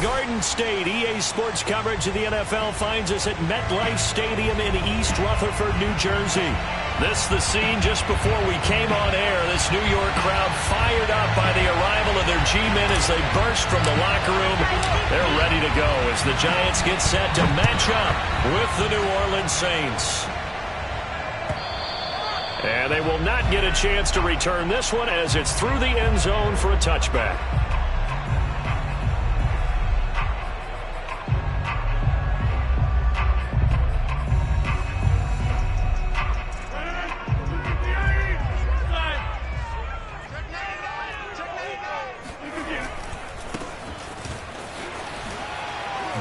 Garden State, EA Sports coverage of the NFL finds us at MetLife Stadium in East Rutherford, New Jersey. This the scene just before we came on air. This New York crowd fired up by the arrival of their G-men as they burst from the locker room. They're ready to go as the Giants get set to match up with the New Orleans Saints. And they will not get a chance to return this one as it's through the end zone for a touchback.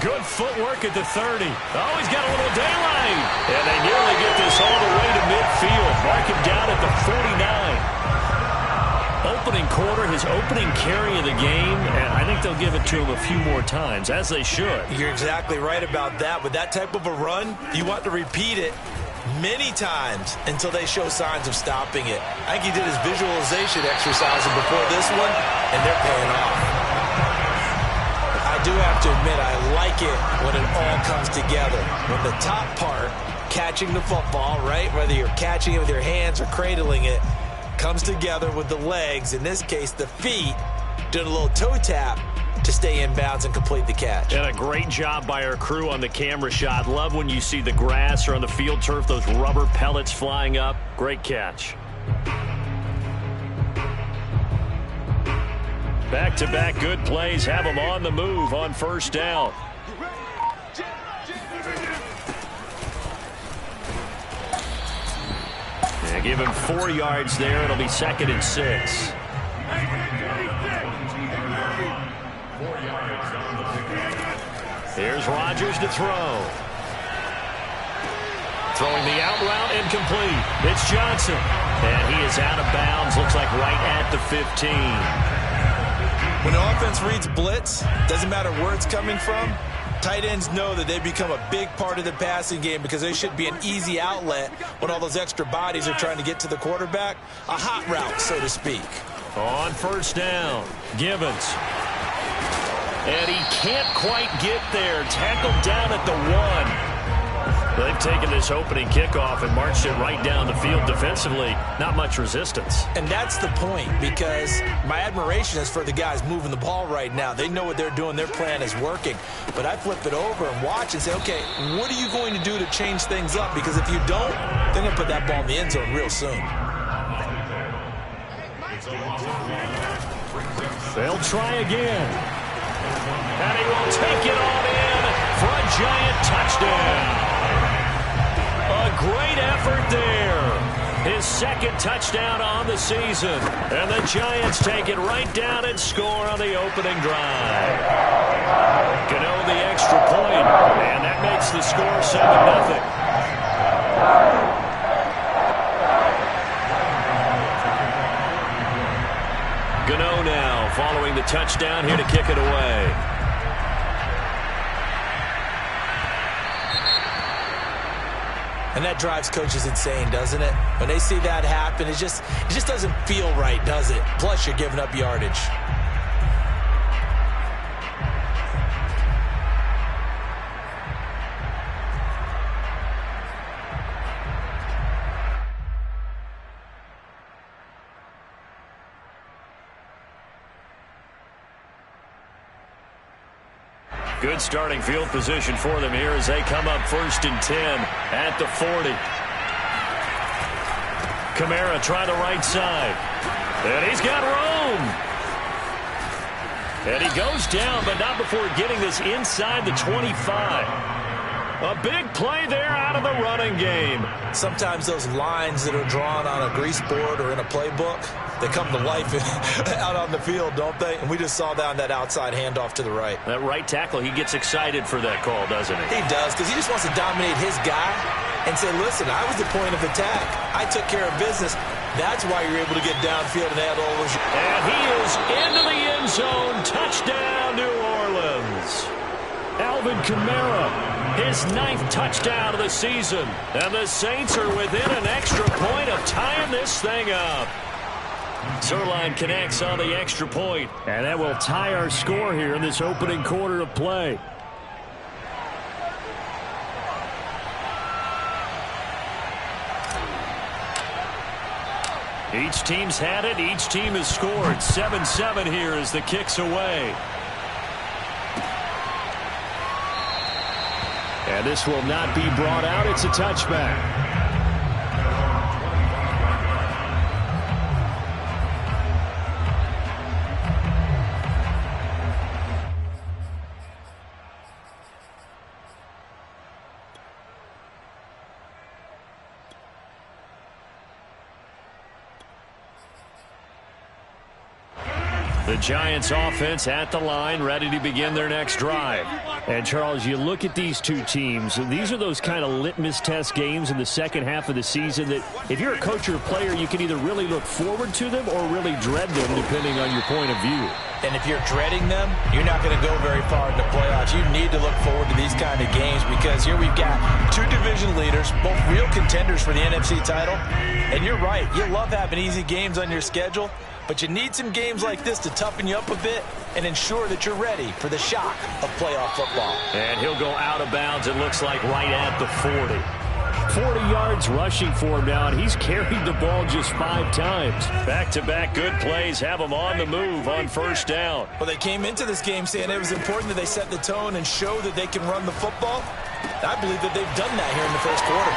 Good footwork at the 30. Oh, he's got a little daylight. And they nearly get this all the way to midfield. Mark him down at the 49. Opening quarter, his opening carry of the game, and I think they'll give it to him a few more times, as they should. You're exactly right about that. With that type of a run, you want to repeat it many times until they show signs of stopping it. I think he did his visualization exercises before this one, and they're paying off. I do have to admit, I like it when it all comes together. When the top part, catching the football, right, whether you're catching it with your hands or cradling it, comes together with the legs, in this case the feet, doing a little toe tap to stay in bounds and complete the catch. And a great job by our crew on the camera shot. Love when you see the grass or on the field turf, those rubber pellets flying up. Great catch. Back-to-back good plays have them on the move on first down. Yeah, give him 4 yards there. It'll be 2nd and 6. Here's Rodgers to throw. Throwing the out route incomplete. It's Johnson. And he is out of bounds. Looks like right at the 15. When the offense reads blitz, doesn't matter where it's coming from, tight ends know that they become a big part of the passing game because they should be an easy outlet when all those extra bodies are trying to get to the quarterback. A hot route, so to speak. On first down, Givens. And he can't quite get there. Tackled down at the 1. They've taken this opening kickoff and marched it right down the field defensively. Not much resistance. And that's the point, because my admiration is for the guys moving the ball right now. They know what they're doing. Their plan is working. But I flip it over and watch and say, okay, what are you going to do to change things up? Because if you don't, they're going to put that ball in the end zone real soon. They'll try again. And he will take it on in for a Giant touchdown. A great effort there. His 2nd touchdown on the season. And the Giants take it right down and score on the opening drive. Gano the extra point, and that makes the score 7-0. Gano now following the touchdown here to kick it away. And that drives coaches insane, doesn't it? When they see that happen, it just doesn't feel right, does it? Plus, you're giving up yardage. Good starting field position for them here as they come up 1st and 10 at the 40. Kamara try the right side. And he's got room. And he goes down, but not before getting this inside the 25. A big play there out of the running game. Sometimes those lines that are drawn on a grease board or in a playbook, they come to life out on the field, don't they? And we just saw that on that outside handoff to the right. That right tackle, he gets excited for that call, doesn't he? He does, because he just wants to dominate his guy and say, listen, I was the point of attack. I took care of business. That's why you're able to get downfield and add all those. And he is into the end zone. Touchdown, New Orleans. Alvin Kamara, his 9th touchdown of the season. And the Saints are within an extra point of tying this thing up. Zuerlein connects on the extra point, and that will tie our score here in this opening quarter of play. Each team's had it. Each team has scored. 7-7 here as the kick's away. And this will not be brought out. It's a touchback. The Giants offense at the line, ready to begin their next drive. And, Charles, you look at these two teams, these are those kind of litmus test games in the second half of the season that if you're a coach or a player, you can either really look forward to them or really dread them, depending on your point of view. And if you're dreading them, you're not going to go very far in the playoffs. You need to look forward to these kind of games because here we've got two division leaders, both real contenders for the NFC title. And you're right, you love having easy games on your schedule, but you need some games like this to toughen you up a bit and ensure that you're ready for the shock of playoff football. And he'll go out of bounds, it looks like, right at the 40. 40 yards rushing for him now, and he's carried the ball just 5 times. Back-to-back good plays have him on the move on first down. Well, they came into this game saying it was important that they set the tone and show that they can run the football. I believe that they've done that here in the first quarter.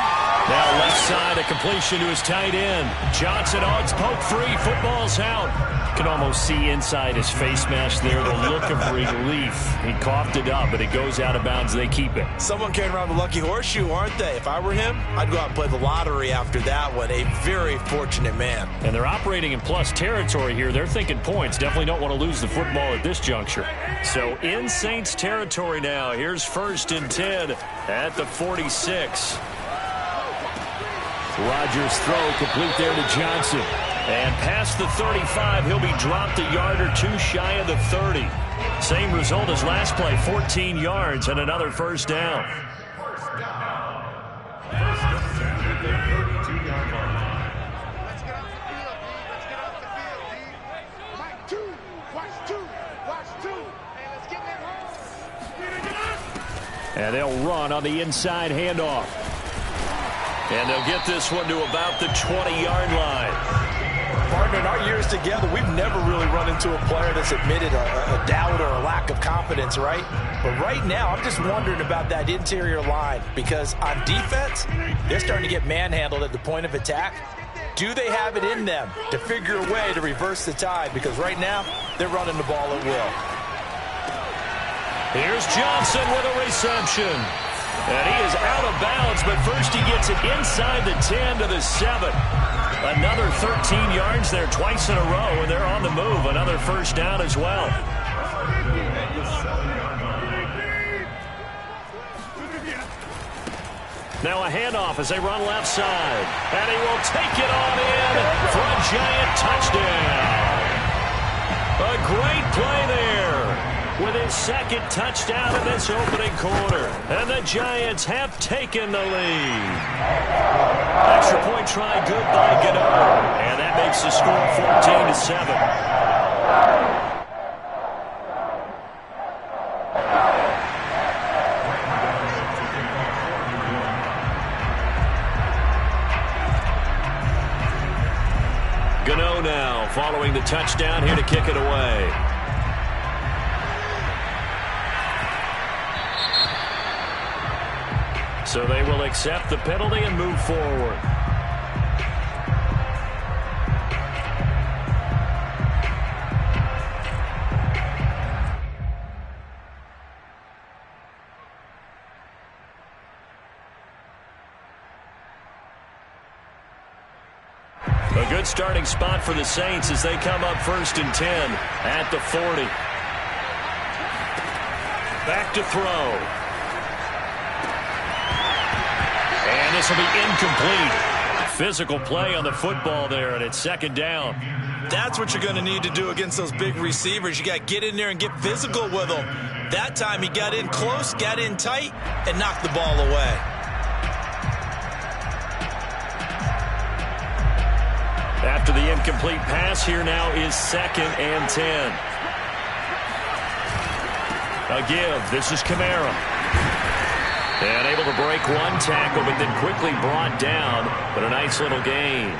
Now left side, a completion to his tight end. Johnson odds poke free. Football's out. You can almost see inside his face mask there the look of relief. He coughed it up, but it goes out of bounds. They keep it. Someone carrying around the lucky horseshoe, aren't they? If I were him, I'd go out and play the lottery after that one. A very fortunate man. And they're operating in plus territory here. They're thinking points. Definitely don't want to lose the football at this juncture. So in Saints territory now. Here's 1st and 10 at the 46. Rodgers' throw complete there to Johnson. And past the 35, he'll be dropped a yard or two shy of the 30. Same result as last play, 14 yards and another first down. And they'll run on the inside handoff. And they'll get this one to about the 20-yard line. Partner, in our years together, we've never really run into a player that's admitted a doubt or a lack of confidence, right? But right now, I'm just wondering about that interior line because on defense, they're starting to get manhandled at the point of attack. Do they have it in them to figure a way to reverse the tide? Because right now, they're running the ball at will. Here's Johnson with a reception. And he is out of bounds, but first he gets it inside the 10 to the 7. Another 13 yards there twice in a row, and they're on the move. Another first down as well. Now a handoff as they run left side. And he will take it on in for a Giant touchdown. A great play there with his second touchdown in this opening quarter. And the Giants have taken the lead. Extra point try good by Gano. And that makes the score 14-7. Gano now following the touchdown here to kick it away. So they will accept the penalty and move forward. A good starting spot for the Saints as they come up 1st and 10 at the 40. Back to throw. And this will be incomplete. Physical play on the football there, and it's 2nd down. That's what you're going to need to do against those big receivers. You got to get in there and get physical with them. That time he got in close, got in tight, and knocked the ball away. After the incomplete pass, here now is 2nd and 10. A give. This is Kamara. And able to break one tackle, but then quickly brought down. But a nice little gain.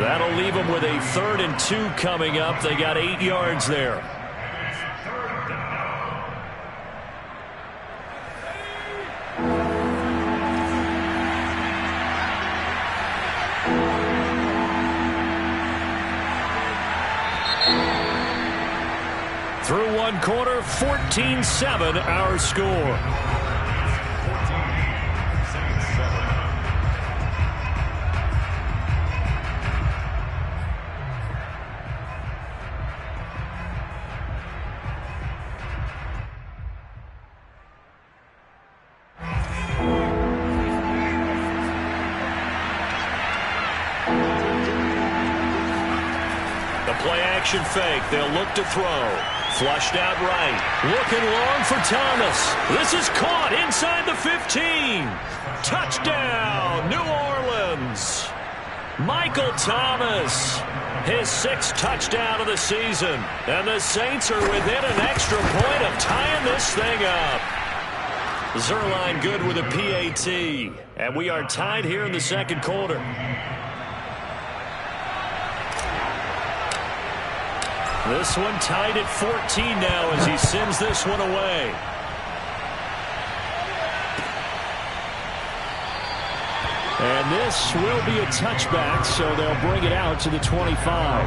That'll leave them with a 3rd and 2 coming up. They got 8 yards there. Through one quarter, 14-7 our score. Play-action fake. They'll look to throw. Flushed out right. Looking long for Thomas. This is caught inside the 15. Touchdown, New Orleans. Michael Thomas, his 6th touchdown of the season. And the Saints are within an extra point of tying this thing up. Zuerlein good with a PAT. And we are tied here in the 2nd quarter. This one tied at 14 now as he sends this one away. And this will be a touchback, so they'll bring it out to the 25.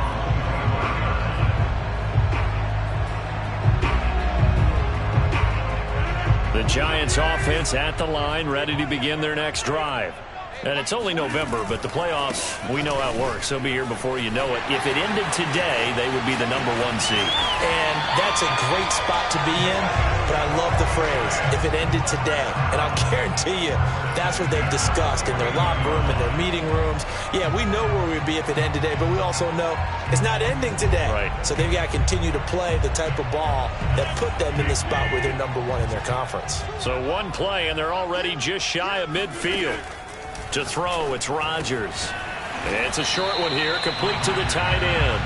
The Giants offense at the line, ready to begin their next drive. And it's only November, but the playoffs, we know how it works. They'll be here before you know it. If it ended today, they would be the #1 seed. And that's a great spot to be in, but I love the phrase, if it ended today. And I'll guarantee you, that's what they've discussed in their locker room, in their meeting rooms. Yeah, we know where we'd be if it ended today, but we also know it's not ending today. Right. So they've got to continue to play the type of ball that put them in the spot where they're #1 in their conference. So one play, and they're already just shy of midfield. To throw, it's Rodgers. It's a short one here, complete to the tight end.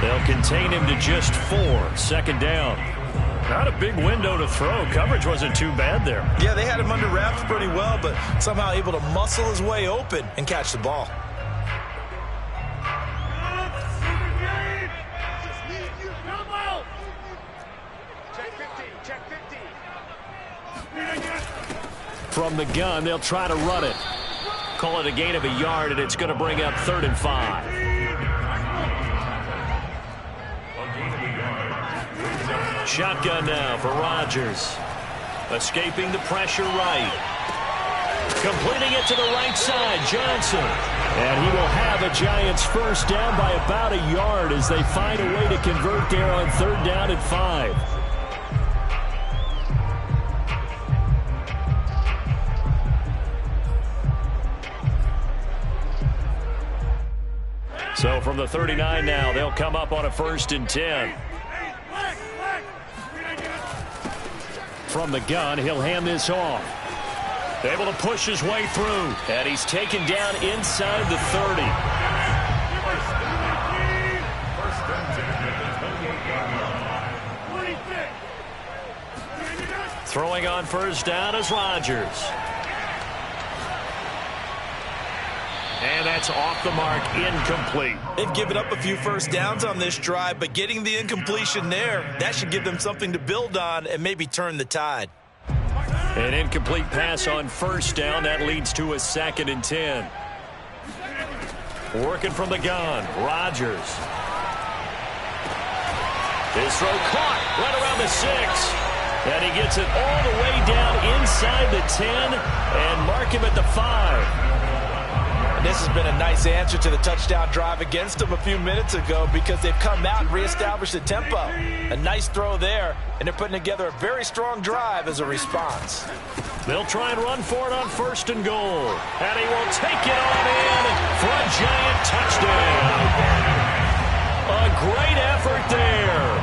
They'll contain him to just 4. 2nd down. Not a big window to throw. Coverage wasn't too bad there. Yeah, they had him under wraps pretty well, but somehow able to muscle his way open and catch the ball. From the gun, they'll try to run it. Call it a gain of a yard, and it's going to bring up 3rd and 5. Shotgun now for Rodgers. Escaping the pressure right. Completing it to the right side, Johnson. And he will have a Giants 1st down by about a yard as they find a way to convert there on 3rd down and 5. So from the 39 now, they'll come up on a 1st and 10. From the gun, he'll hand this off. Able to push his way through. And he's taken down inside the 30. Throwing on 1st down is Rodgers. And that's off the mark, incomplete. They've given up a few 1st downs on this drive, but getting the incompletion there, that should give them something to build on and maybe turn the tide. An incomplete pass on 1st down. That leads to a 2nd and 10. Working from the gun, Rodgers. His throw caught right around the 6. And he gets it all the way down inside the 10 and mark him at the 5. And this has been a nice answer to the touchdown drive against them a few minutes ago because they've come out and reestablished the tempo. A nice throw there, and they're putting together a very strong drive as a response. They'll try and run for it on 1st and goal. And he will take it on in for a Giant touchdown. A great effort there.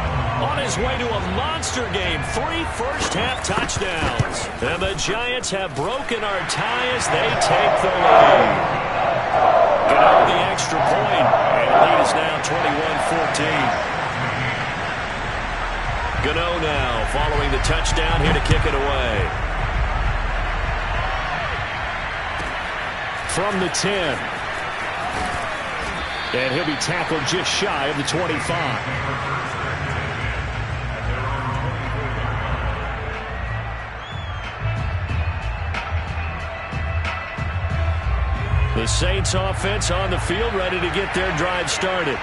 on his way to a monster game. 3 first-half touchdowns. And the Giants have broken our tie as they take the lead. Get out the extra point, and the lead is now 21-14. Gano now following the touchdown, here to kick it away. From the 10. And he'll be tackled just shy of the 25. The Saints offense on the field, ready to get their drive started.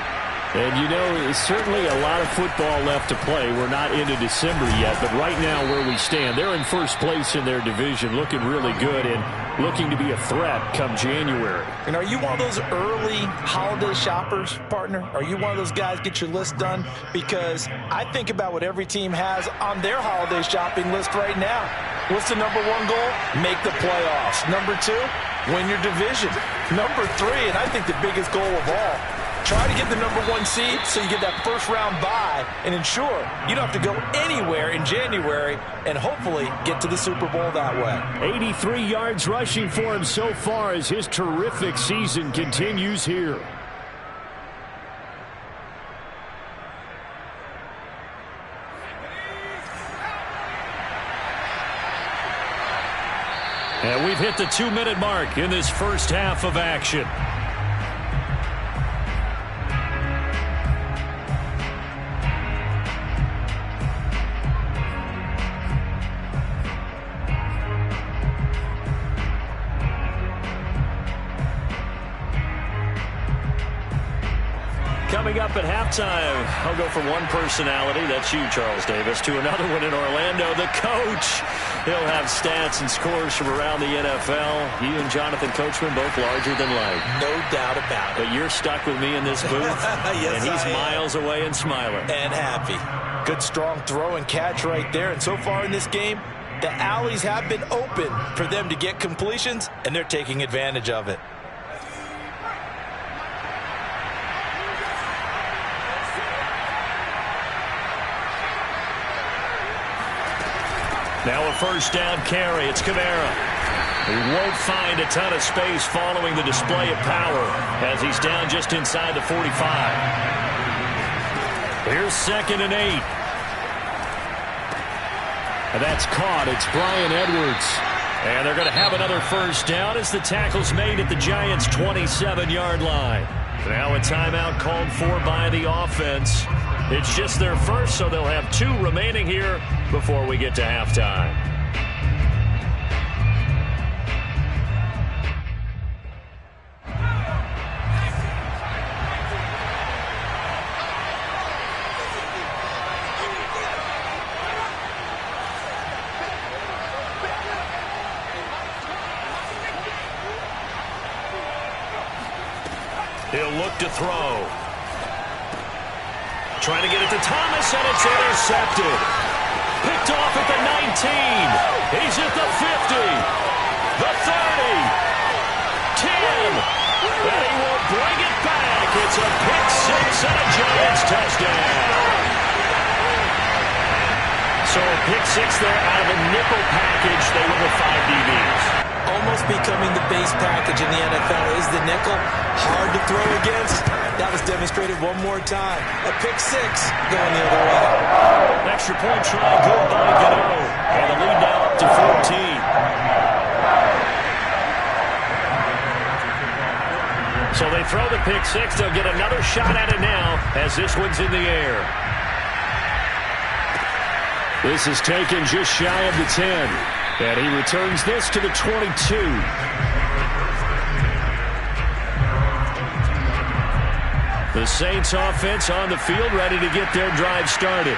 And, you know, there's certainly a lot of football left to play. We're not into December yet, but right now where we stand, they're in first place in their division, looking really good and looking to be a threat come January. And are you one of those early holiday shoppers, partner? Are you one of those guys get your list done? Because I think about what every team has on their holiday shopping list right now. What's the number 1 goal? Make the playoffs. Number 2, win your division. Number 3, and I think the biggest goal of all, try to get the number 1 seed so you get that first-round bye and ensure you don't have to go anywhere in January and hopefully get to the Super Bowl that way. 83 yards rushing for him so far as his terrific season continues here. And we've hit the 2-minute mark in this first half of action. Coming up at halftime, I'll go from one personality, that's you, Charles Davis, to another one in Orlando, the coach. He'll have stats and scores from around the NFL. You and Jonathan Coachman, both larger than life. No doubt about it. But you're stuck with me in this booth, yes, and he's miles away and smiling. And happy. Good strong throw and catch right there. And so far in this game, the alleys have been open for them to get completions, and they're taking advantage of it. Now a first down carry. It's Kamara. He won't find a ton of space following the display of power as he's down just inside the 45. Here's 2nd and 8. And that's caught. It's Bryan Edwards. And they're going to have another first down as the tackle's made at the Giants' 27-yard line. Now a timeout called for by the offense. It's just their first, so they'll have 2 remaining here before we get to halftime. He'll look to throw. Trying to get it to Thomas, and it's intercepted. Picked off at the 19. He's at the 50. The 30. 10. And he will bring it back. It's a pick 6 and a Giants touchdown. So a pick 6 there out of a nickel package. They went with 5 DBs. Almost becoming the base package in the NFL is the nickel. Hard to throw against. That was demonstrated one more time. A pick 6 going the other way. Extra point try, good by Gano. And the lead now up to 14. So they throw the pick 6. They'll get another shot at it now as this one's in the air. This is taken just shy of the 10. And he returns this to the 22. The Saints offense on the field ready to get their drive started.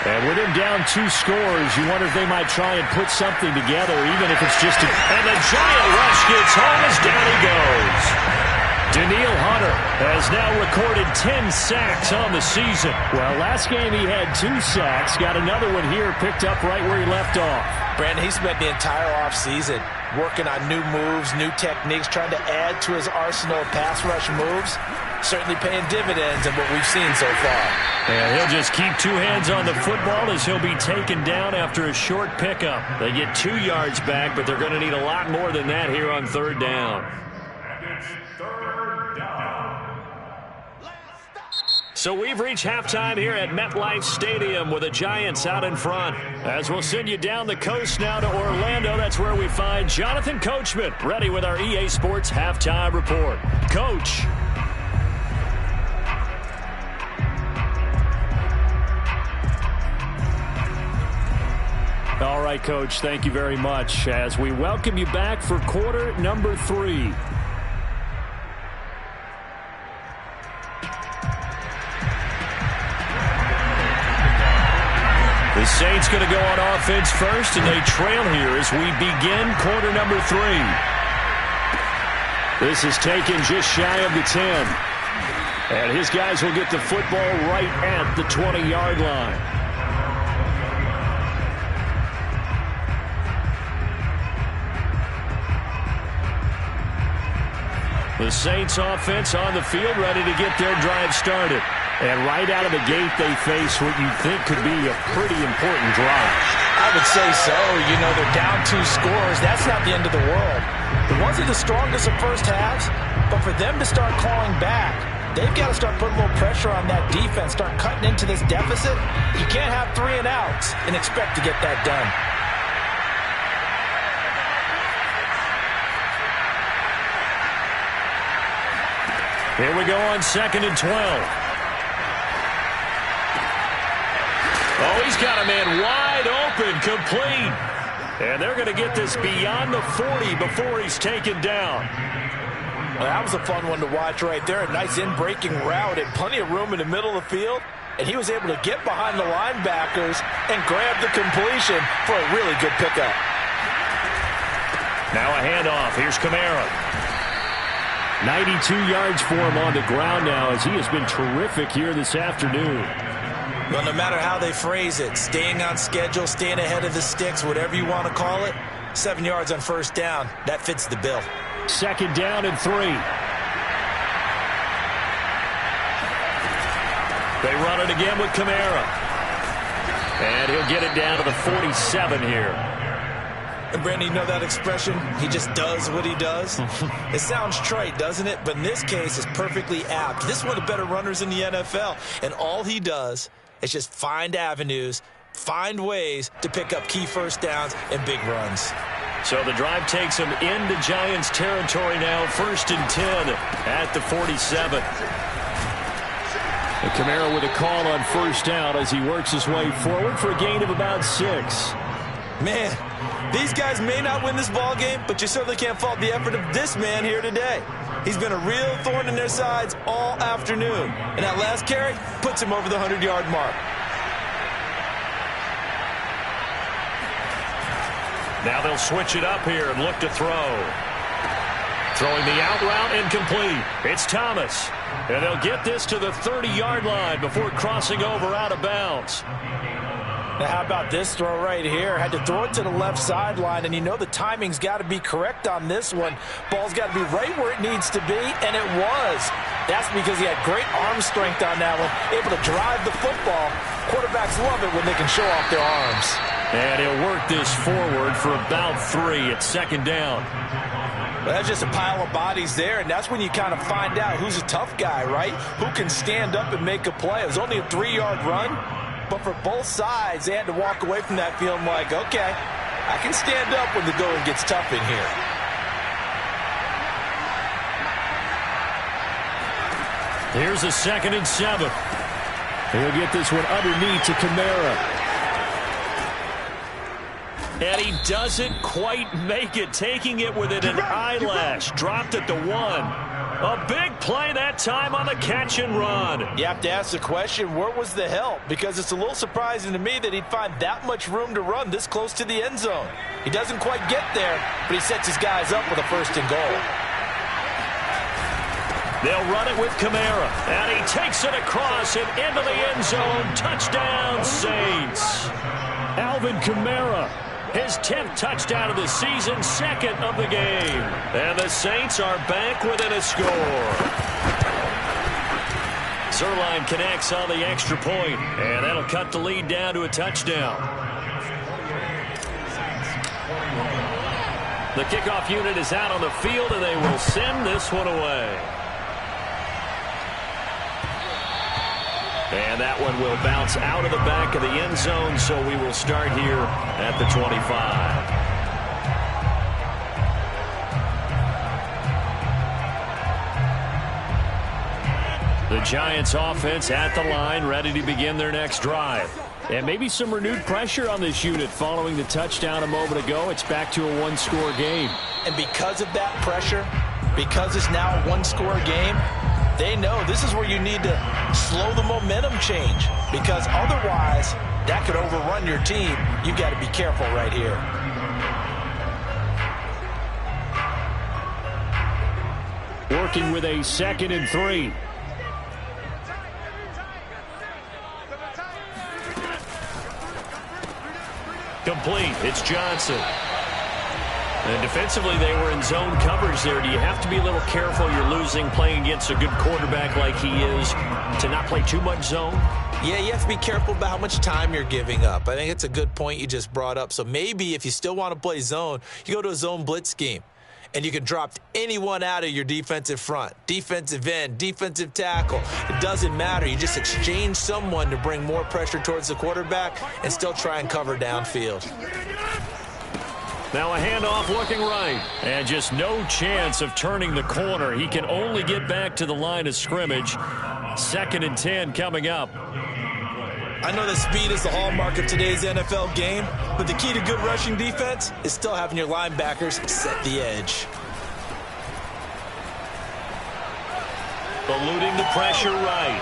And with him down 2 scores, you wonder if they might try and put something together, even if it's just a... And the giant rush gets home as down he goes. Danielle Hunter has now recorded 10 sacks on the season. Well, last game he had 2 sacks. Got another one here picked up right where he left off. Brandon, he spent the entire offseason working on new moves, new techniques, trying to add to his arsenal of pass rush moves. certainly paying dividends in what we've seen so far. And he'll just keep two hands on the football as he'll be taken down after a short pickup. They get 2 yards back, but they're going to need a lot more than that here on third down. So we've reached halftime here at MetLife Stadium with the Giants out in front. As we'll send you down the coast now to Orlando, that's where we find Jonathan Coachman, ready with our EA Sports Halftime Report. Coach. All right, Coach, thank you very much as we welcome you back for quarter number 3. The Saints going to go on offense first, and they trail here as we begin quarter number 3. This is taken just shy of the 10. And his guys will get the football right at the 20-yard line. The Saints offense on the field ready to get their drive started. And right out of the gate, they face what you think could be a pretty important drive. I would say so. You know, they're down 2 scores. That's not the end of the world. It wasn't the strongest of first halves, but for them to start clawing back, they've got to start putting a little pressure on that defense, start cutting into this deficit. You can't have 3 and outs and expect to get that done. Here we go on 2nd and 12. Oh, he's got a man wide open, complete. And they're going to get this beyond the 40 before he's taken down. Well, that was a fun one to watch right there. A nice in-breaking route and plenty of room in the middle of the field. And he was able to get behind the linebackers and grab the completion for a really good pickup. Now a handoff. Here's Kamara. 92 yards for him on the ground now as he has been terrific here this afternoon. Well, no matter how they phrase it, staying on schedule, staying ahead of the sticks, whatever you want to call it, 7 yards on first down, that fits the bill. 2nd down and 3. They run it again with Kamara. And he'll get it down to the 47 here. And Brandon, you know that expression? He just does what he does? It sounds trite, doesn't it? But in this case, it's perfectly apt. This is one of the better runners in the NFL. And all he does is just find avenues, find ways to pick up key first downs and big runs. So the drive takes him into Giants territory now. 1st and 10 at the 47. And Kamara with a call on first down as he works his way forward for a gain of about 6. Man, these guys may not win this ball game, but you certainly can't fault the effort of this man here today. He's been a real thorn in their sides all afternoon. And that last carry puts him over the 100-yard mark. Now they'll switch it up here and look to throw. Throwing the out route incomplete. It's Thomas. And they'll get this to the 30-yard line before crossing over out of bounds. Now, how about this throw right here? Had to throw it to the left sideline, and you know the timing's got to be correct on this one. Ball's got to be right where it needs to be, and it was. That's because he had great arm strength on that one, able to drive the football. Quarterbacks love it when they can show off their arms. And he'll work this forward for about 3 at 2nd down. Well, that's just a pile of bodies there, and that's when you kind of find out who's a tough guy, right? Who can stand up and make a play. It was only a 3-yard run. But for both sides, they had to walk away from that feeling like, okay, I can stand up when the going gets tough in here. Here's a 2nd and 7. He'll get this one underneath to Kamara. And he doesn't quite make it, taking it within an eyelash. Dropped at the 1. A big play that time on the catch and run. You have to ask the question, where was the help? Because it's a little surprising to me that he'd find that much room to run this close to the end zone. He doesn't quite get there, but he sets his guys up with a 1st and goal. They'll run it with Kamara. And he takes it across and into the end zone. Touchdown, Saints. Alvin Kamara. His 10th touchdown of the season, 2nd of the game. And the Saints are back within a score. Zuerlein connects on the extra point, and that'll cut the lead down to a touchdown. The kickoff unit is out on the field, and they will send this one away. And that one will bounce out of the back of the end zone, so we will start here at the 25. The Giants offense at the line, ready to begin their next drive. And maybe some renewed pressure on this unit following the touchdown a moment ago. It's back to a one-score game. And because of that pressure, because it's now a one-score game, they know this is where you need to slow the momentum change, because otherwise that could overrun your team. You've got to be careful right here. Working with a 2nd and 3. Complete. It's Johnson. And defensively, they were in zone coverage there. Do you have to be a little careful? You're losing playing against a good quarterback like he is to not play too much zone? Yeah, you have to be careful about how much time you're giving up. I think it's a good point you just brought up. So maybe if you still want to play zone, you go to a zone blitz scheme. And you can drop anyone out of your defensive front, defensive end, defensive tackle. It doesn't matter. You just exchange someone to bring more pressure towards the quarterback and still try and cover downfield. Now a handoff looking right. And just no chance of turning the corner. He can only get back to the line of scrimmage. 2nd and 10 coming up. I know that speed is the hallmark of today's NFL game, but the key to good rushing defense is still having your linebackers set the edge. Eluding the pressure right.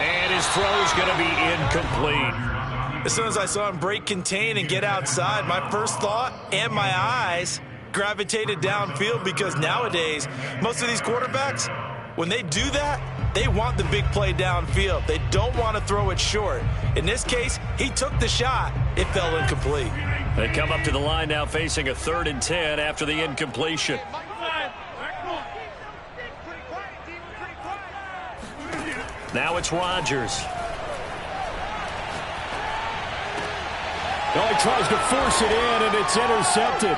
And his throw is going to be incomplete. As soon as I saw him break contain and get outside, my first thought and my eyes gravitated downfield, because nowadays, most of these quarterbacks, when they do that, they want the big play downfield. They don't want to throw it short. In this case, he took the shot. It fell incomplete. They come up to the line now facing a 3rd and 10 after the incompletion. Now it's Rodgers. Oh, he tries to force it in, and it's intercepted.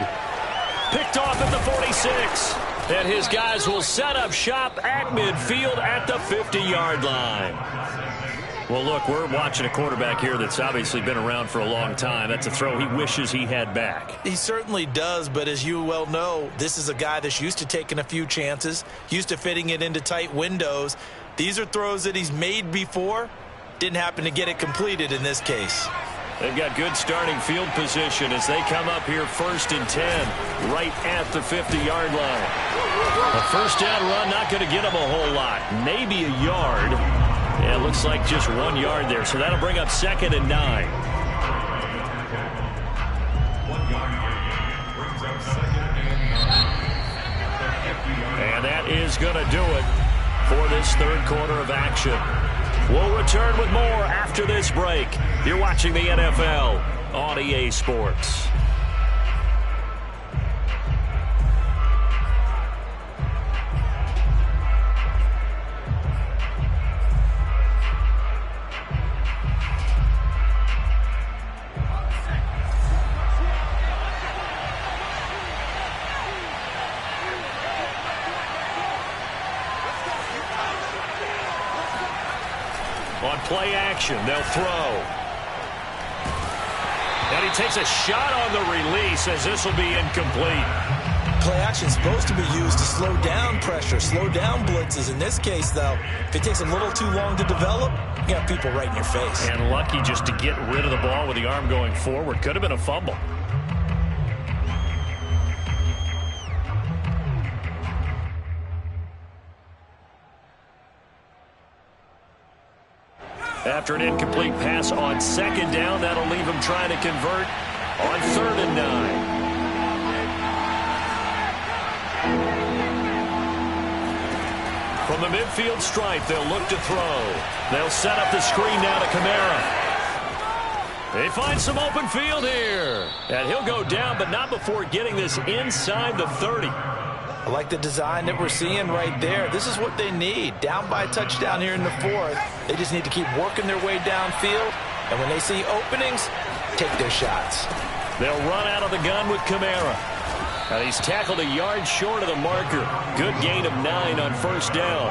Picked off at the 46. And his guys will set up shop at midfield at the 50-yard line. Well, look, we're watching a quarterback here that's obviously been around for a long time. That's a throw he wishes he had back. He certainly does, but as you well know, this is a guy that's used to taking a few chances, used to fitting it into tight windows. These are throws that he's made before. Didn't happen to get it completed in this case. They've got good starting field position as they come up here 1st and 10 right at the 50-yard line. A first down run, not going to get them a whole lot. Maybe a yard. Yeah, it looks like just 1 yard there. So that'll bring up 2nd and 9. And that is going to do it for this 3rd quarter of action. We'll return with more after this break. You're watching the NFL on EA Sports. On play action, they'll throw. And he takes a shot on the release as this will be incomplete. Play action is supposed to be used to slow down pressure, slow down blitzes. In this case, though, if it takes a little too long to develop, you got people right in your face. And lucky just to get rid of the ball with the arm going forward. Could have been a fumble. After an incomplete pass on 2nd down, that'll leave him trying to convert on 3rd and 9. From the midfield stripe, they'll look to throw. They'll set up the screen now to Kamara. They find some open field here. And he'll go down, but not before getting this inside the 30. I like the design that we're seeing right there. This is what they need. Down by a touchdown here in the fourth. They just need to keep working their way downfield. And when they see openings, take their shots. They'll run out of the gun with Kamara. And he's tackled a yard short of the marker. Good gain of 9 on first down.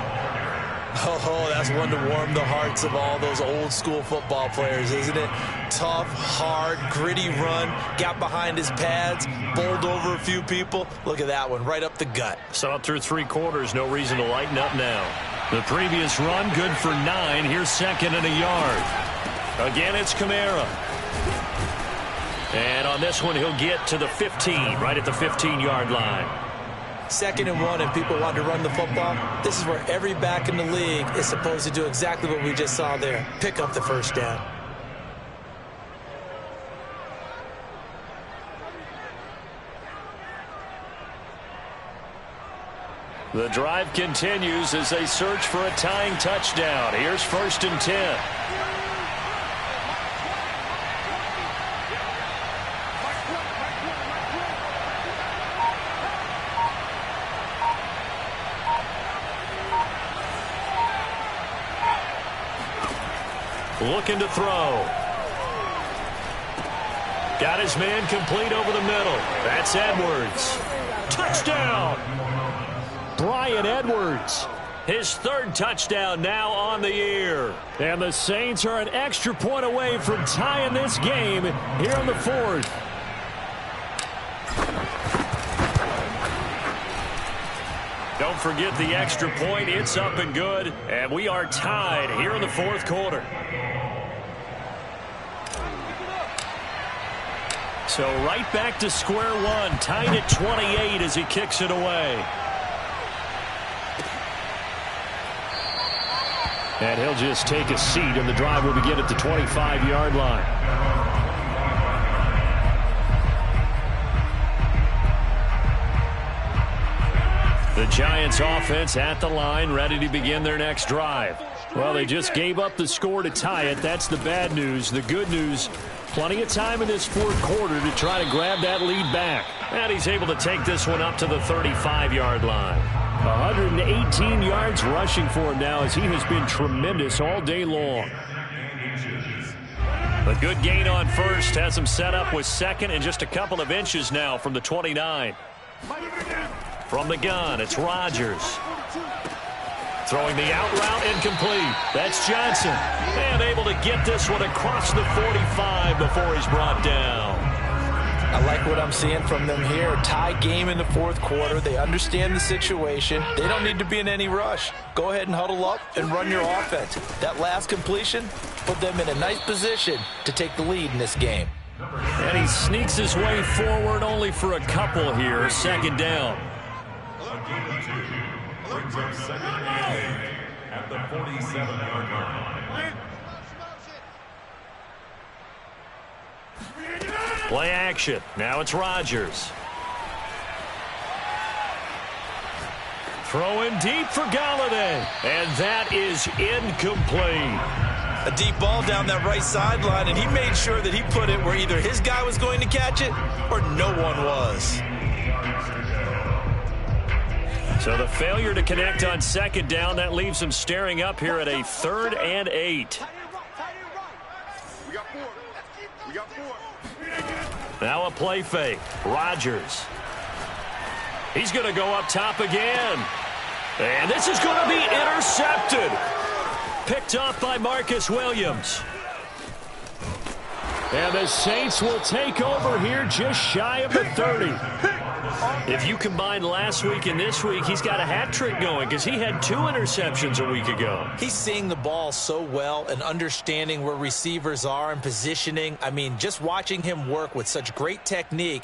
Oh, that's one to warm the hearts of all those old school football players, isn't it? Tough, hard, gritty run. Got behind his pads, bowled over a few people. Look at that one, right up the gut. So up through 3 quarters, no reason to lighten up now. The previous run, good for 9. Here's 2nd and a yard. Again, it's Kamara. And on this one, he'll get to the 15, right at the 15-yard line. 2nd and 1, and people want to run the football. This is where every back in the league is supposed to do exactly what we just saw there. Pick up the first down. The drive continues as they search for a tying touchdown. Here's 1st and 10. Looking to throw. Got his man complete over the middle. That's Edwards. Touchdown! Bryan Edwards. His 3rd touchdown now on the year. And the Saints are an extra point away from tying this game here in the 4th. Don't forget the extra point. It's up and good. And we are tied here in the 4th quarter. So right back to square one. Tied at 28 as he kicks it away. And he'll just take a seat, and the drive will begin at the 25-yard line. The Giants offense at the line, ready to begin their next drive. Well, they just gave up the score to tie it. That's the bad news. The good news, plenty of time in this 4th quarter to try to grab that lead back. And he's able to take this one up to the 35-yard line. 118 yards rushing for him now as he has been tremendous all day long. A good gain on first has him set up with 2nd and just a couple of inches now from the 29. From the gun, it's Rodgers. Throwing the out route incomplete. That's Johnson. And able to get this one across the 45 before he's brought down. I like what I'm seeing from them here. Tie game in the 4th quarter. They understand the situation. They don't need to be in any rush. Go ahead and huddle up and run your offense. That last completion put them in a nice position to take the lead in this game. And he sneaks his way forward only for a couple here. 2nd down. Brings up 2nd and 8 at the 47-yard line. Play action. Now it's Rodgers. Throwing deep for Galladay. And that is incomplete. A deep ball down that right sideline, and he made sure that he put it where either his guy was going to catch it or no one was. So the failure to connect on 2nd down, that leaves him staring up here at a 3rd and 8. Now a play fake. Rodgers. He's going to go up top again. And this is going to be intercepted. Picked off by Marcus Williams. And the Saints will take over here just shy of the 30. If you combine last week and this week, he's got a hat trick going because he had 2 interceptions a week ago. He's seeing the ball so well and understanding where receivers are and positioning. I mean, just watching him work with such great technique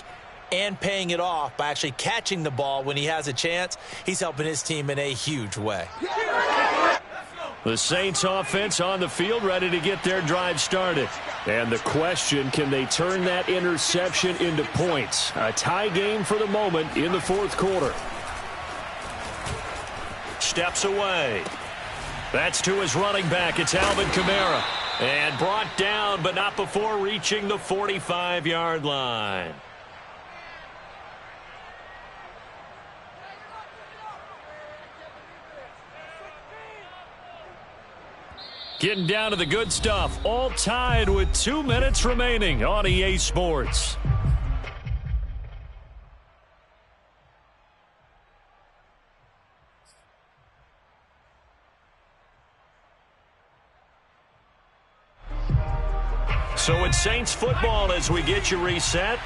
and paying it off by actually catching the ball when he has a chance, he's helping his team in a huge way. The Saints offense on the field ready to get their drive started. And the question, can they turn that interception into points? A tie game for the moment in the 4th quarter. Steps away. That's to his running back. It's Alvin Kamara. And brought down, but not before reaching the 45-yard line. Getting down to the good stuff. All tied with 2 minutes remaining on EA Sports. So it's Saints football as we get you reset.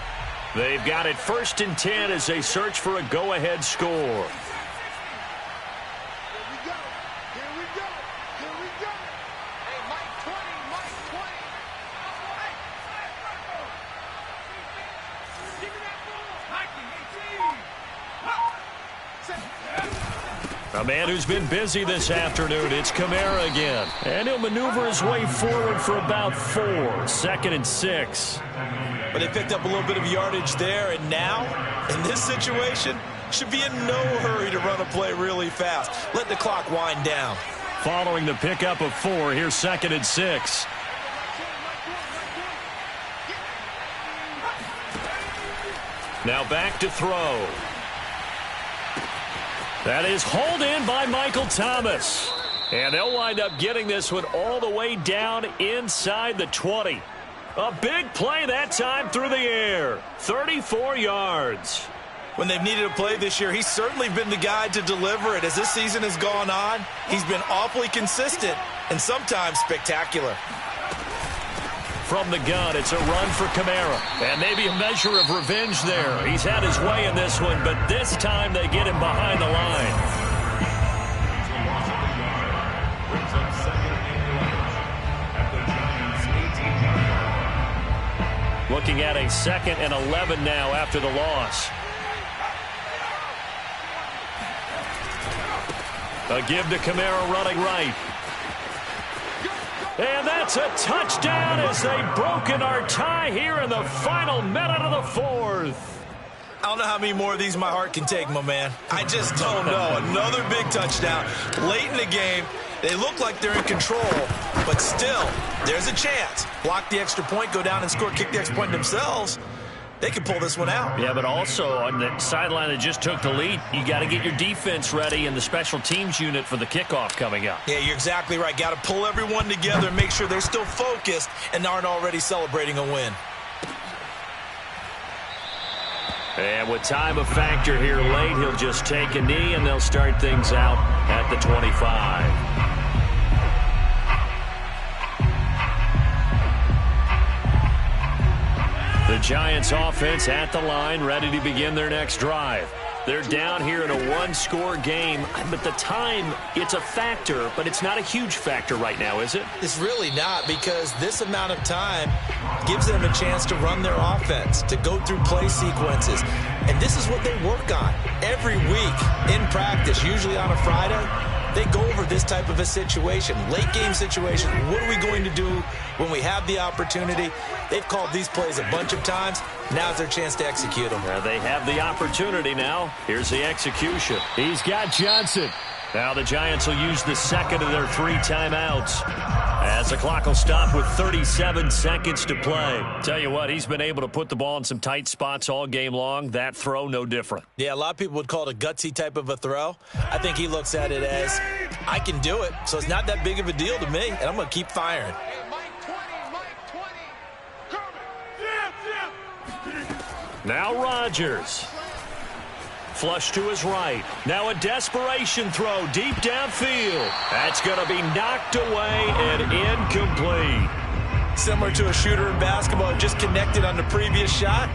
They've got it 1st and 10 as they search for a go-ahead score. A man who's been busy this afternoon, it's Kamara again. And he'll maneuver his way forward for about 4. 2nd and 6. But they picked up a little bit of yardage there, and now, in this situation, should be in no hurry to run a play really fast. Let the clock wind down. Following the pickup of 4, here's 2nd and 6. Now back to throw. That is hauled in by Michael Thomas. And they'll wind up getting this one all the way down inside the 20. A big play that time through the air. 34 yards. When they've needed a play this year, he's certainly been the guy to deliver it. As this season has gone on, he's been awfully consistent and sometimes spectacular. From the gun, it's a run for Kamara. And maybe a measure of revenge there. He's had his way in this one, but this time they get him behind the line. Looking at a 2nd and 11 now after the loss. A give to Kamara running right. And that's a touchdown as they've broken our tie here in the final minute of the 4th. I don't know how many more of these my heart can take, my man. I just don't know. Another big touchdown late in the game. They look like they're in control, but still, there's a chance. Block the extra point, go down and score, kick the extra point themselves. They can pull this one out. Yeah, but also on the sideline that just took the lead, you got to get your defense ready and the special teams unit for the kickoff coming up. Yeah, you're exactly right. Got to pull everyone together and make sure they're still focused and aren't already celebrating a win. And with time a factor here late, he'll just take a knee and they'll start things out at the 25. The Giants offense at the line, ready to begin their next drive. They're down here in a one-score game, but the time, it's a factor, but it's not a huge factor right now, is it? It's really not, because this amount of time gives them a chance to run their offense, to go through play sequences. And this is what they work on every week in practice, usually on a Friday. They go over this type of a situation, late game situation. What are we going to do when we have the opportunity? They've called these plays a bunch of times. Now's their chance to execute them. They have the opportunity now. Here's the execution. He's got Johnson. Now the Giants will use the second of their 3 timeouts, as the clock will stop with 37 seconds to play. Tell you what, he's been able to put the ball in some tight spots all game long. That throw, no different. Yeah, a lot of people would call it a gutsy type of a throw. I think he looks at it as, I can do it, so it's not that big of a deal to me, and I'm going to keep firing. Now Rodgers. Flush to his right. Now a desperation throw deep downfield. That's going to be knocked away and incomplete. Similar to a shooter in basketball, just connected on the previous shot.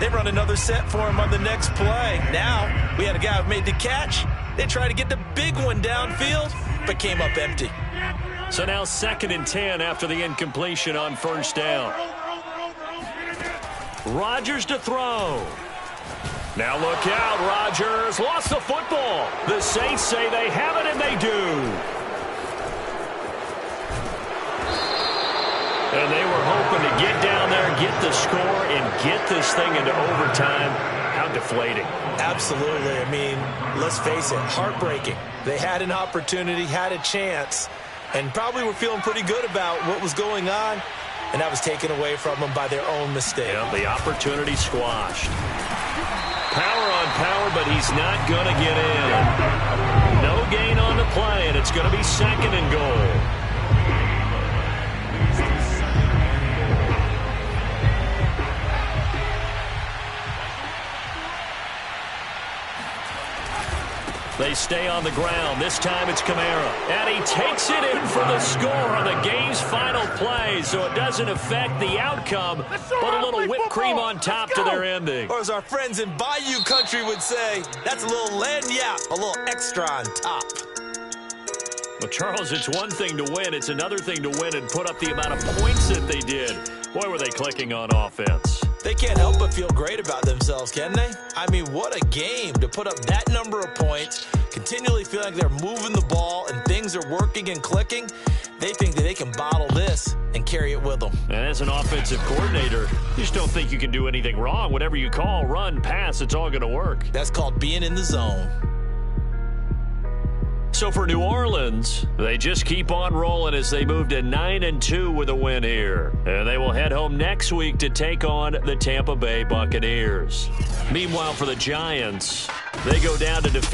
They run another set for him on the next play. Now, we had a guy who made the catch. They tried to get the big one downfield, but came up empty. So now 2nd and 10 after the incompletion on first down. Rodgers to throw. Now look out, Rodgers lost the football. The Saints say they have it, and they do. And they were hoping to get down there, get the score, and get this thing into overtime. How deflating. Absolutely. I mean, let's face it, heartbreaking. They had an opportunity, had a chance, and probably were feeling pretty good about what was going on, and that was taken away from them by their own mistake. Yeah, the opportunity squashed. Power on power, but he's not going to get in. No gain on the play, and it's going to be 2nd and goal. They stay on the ground. This time it's Kamara. And he takes it in for the score on the game's final play, so it doesn't affect the outcome, but a little whipped cream on top to their ending. Or as our friends in Bayou Country would say, that's a little lagniappe, a little extra on top. Well, Charles, it's one thing to win. It's another thing to win and put up the amount of points that they did. Boy, were they clicking on offense. They can't help but feel great about themselves, can they? I mean, what a game to put up that number of points, continually feel like they're moving the ball and things are working and clicking. They think that they can bottle this and carry it with them. And as an offensive coordinator, you just don't think you can do anything wrong. Whatever you call, run, pass, it's all going to work. That's called being in the zone. So for New Orleans, they just keep on rolling as they move to 9-2 with a win here. And they will head home next week to take on the Tampa Bay Buccaneers. Meanwhile, for the Giants, they go down to defeat